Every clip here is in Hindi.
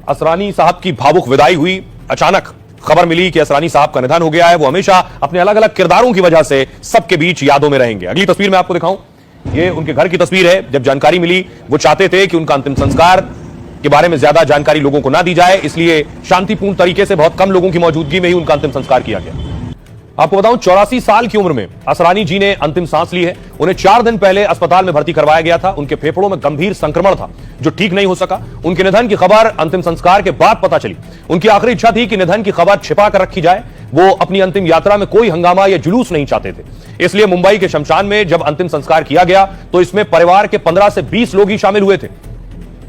असरानी साहब की भावुक विदाई हुई। अचानक खबर मिली कि असरानी साहब का निधन हो गया है। वो हमेशा अपने अलग अलग किरदारों की वजह से सबके बीच यादों में रहेंगे। अगली तस्वीर मैं आपको दिखाऊं, ये उनके घर की तस्वीर है। जब जानकारी मिली, वो चाहते थे कि उनका अंतिम संस्कार के बारे में ज्यादा जानकारी लोगों को ना दी जाए, इसलिए शांतिपूर्ण तरीके से बहुत कम लोगों की मौजूदगी में ही उनका अंतिम संस्कार किया गया। आपको बताऊं, 84 साल की उम्र में असरानी जी ने अंतिम सांस ली है। उन्हें 4 दिन पहले अस्पताल में भर्ती करवाया गया था। उनके फेफड़ों में गंभीर संक्रमण था जो ठीक नहीं हो सका। उनके निधन की खबर अंतिम संस्कार के बाद पता चली। उनकी आखिरी इच्छा थी कि निधन की खबर छिपा कर रखी जाए। वो अपनी अंतिम यात्रा में कोई हंगामा या जुलूस नहीं चाहते थे, इसलिए मुंबई के शमशान में जब अंतिम संस्कार किया गया तो इसमें परिवार के 15 से 20 लोग ही शामिल हुए थे।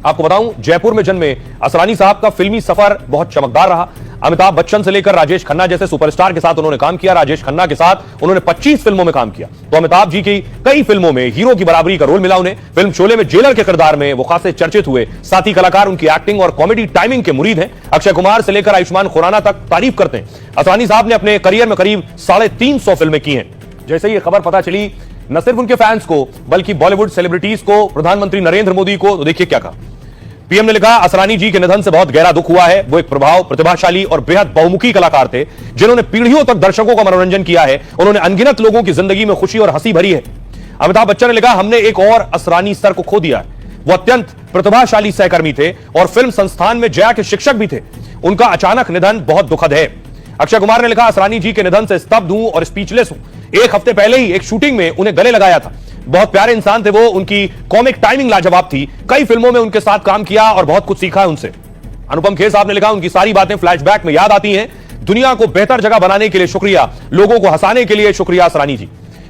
आपको बताऊं, जयपुर में जन्मे असरानी साहब का फिल्मी सफर बहुत चमकदार रहा। अमिताभ बच्चन से लेकर राजेश खन्ना जैसे सुपरस्टार के साथ उन्होंने काम किया। राजेश खन्ना के साथ उन्होंने 25 फिल्मों में काम किया, तो अमिताभ जी की कई फिल्मों में हीरो की बराबरी का रोल मिला उन्हें। फिल्म शोले में जेलर के किरदार में वो खासे चर्चित हुए। साथ ही कलाकार उनकी एक्टिंग और कॉमेडी टाइमिंग के मुरीद हैं। अक्षय कुमार से लेकर आयुष्मान खुराना तक तारीफ करते हैं। असरानी साहब ने अपने करियर में करीब 350 फिल्में की हैं। जैसे ये खबर पता चली, न सिर्फ उनके फैंस को बल्कि बॉलीवुड सेलिब्रिटीज को, प्रधानमंत्री नरेंद्र मोदी को, तो देखिए क्या कहा। पीएम ने लिखा, असरानी जी के निधन से बहुत गहरा दुख हुआ है। वो एक प्रतिभाशाली और बेहद बहुमुखी कलाकार थे जिन्होंने पीढ़ियों तक दर्शकों का मनोरंजन किया है। उन्होंने अनगिनत लोगों की जिंदगी में खुशी और हंसी भरी है। अमिताभ बच्चन ने लिखा, हमने एक और असरानी सर को खो दिया है। वो अत्यंत प्रतिभाशाली सहकर्मी थे और फिल्म संस्थान में जया के शिक्षक भी थे। उनका अचानक निधन बहुत दुखद है। अक्षय कुमार ने लिखा, असरानी जी के निधन से स्तब्ध हूं और स्पीचलेस हूं। 1 हफ्ते पहले ही एक शूटिंग में उन्हें गले लगाया था। बहुत प्यारे इंसान थे वो। उनकी कॉमिक टाइमिंग लाजवाब थी। कई फिल्मों में उनके साथ काम किया और बहुत कुछ सीखा है उनसे। अनुपम खेर साहब ने लिखा, उनकी सारी बातें फ्लैशबैक में याद आती हैं। दुनिया को बेहतर जगह बनाने के लिए शुक्रिया, लोगों को हंसाने के लिए शुक्रिया असरानी जी।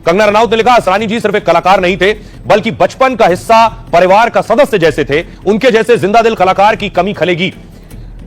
कंगना रनौत ने लिखा, असरानी जी सिर्फ एक कलाकार नहीं थे बल्कि बचपन का हिस्सा, परिवार का सदस्य जैसे थे। उनके जैसे जिंदा दिल कलाकार की कमी खलेगी।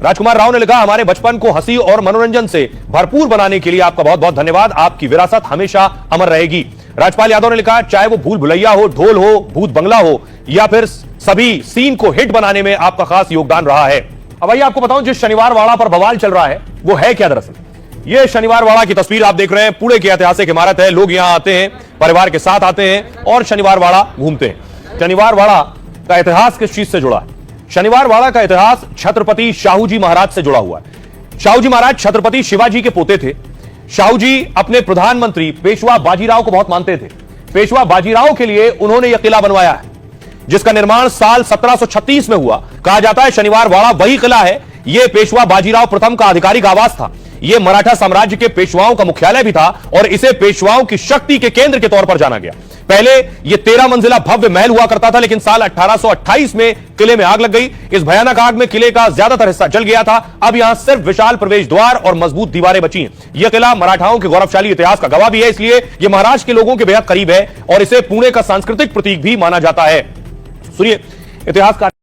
राजकुमार राव ने लिखा, हमारे बचपन को हंसी और मनोरंजन से भरपूर बनाने के लिए आपका बहुत बहुत धन्यवाद। आपकी विरासत हमेशा अमर रहेगी। राजपाल यादव ने लिखा, चाहे वो भूल भुलैया हो, ढोल हो, भूत बंगला हो या फिर सभी सीन को हिट बनाने में आपका खास योगदान रहा है। अब आइए आपको बताऊं, जिस शनिवार वाड़ा पर बवाल चल रहा है वो है क्या। दरअसल ये शनिवार वाड़ा की तस्वीर आप देख रहे हैं। पुणे की ऐतिहासिक इमारत है। लोग यहां आते हैं, परिवार के साथ आते हैं और शनिवार वाड़ा घूमते हैं। शनिवार वाड़ा का इतिहास किस चीज से जुड़ा है? शनिवार वाड़ा का इतिहास छत्रपति शाहू जी महाराज से जुड़ा हुआ है। शाहू जी महाराज छत्रपति शिवाजी के पोते थे। शाहू जी अपने प्रधानमंत्री पेशवा बाजीराव को बहुत मानते थे। पेशवा बाजीराव के लिए उन्होंने यह किला बनवाया है जिसका निर्माण साल 1736 में हुआ। कहा जाता है शनिवार वाड़ा वही किला है। यह पेशवा बाजीराव प्रथम का आधिकारिक आवास था। यह मराठा साम्राज्य के पेशवाओं का मुख्यालय भी था और इसे पेशवाओं की शक्ति के केंद्र के तौर पर जाना गया। पहले यह 13 मंजिला भव्य महल हुआ करता था, लेकिन साल 1828 में किले में आग लग गई। इस भयानक आग में किले का ज्यादातर हिस्सा जल गया था। अब यहां सिर्फ विशाल प्रवेश द्वार और मजबूत दीवारें बची हैं। यह किला मराठाओं के गौरवशाली इतिहास का गवाह भी है, इसलिए यह महाराष्ट्र के लोगों के बेहद करीब है और इसे पुणे का सांस्कृतिक प्रतीक भी माना जाता है। सुनिए इतिहासकार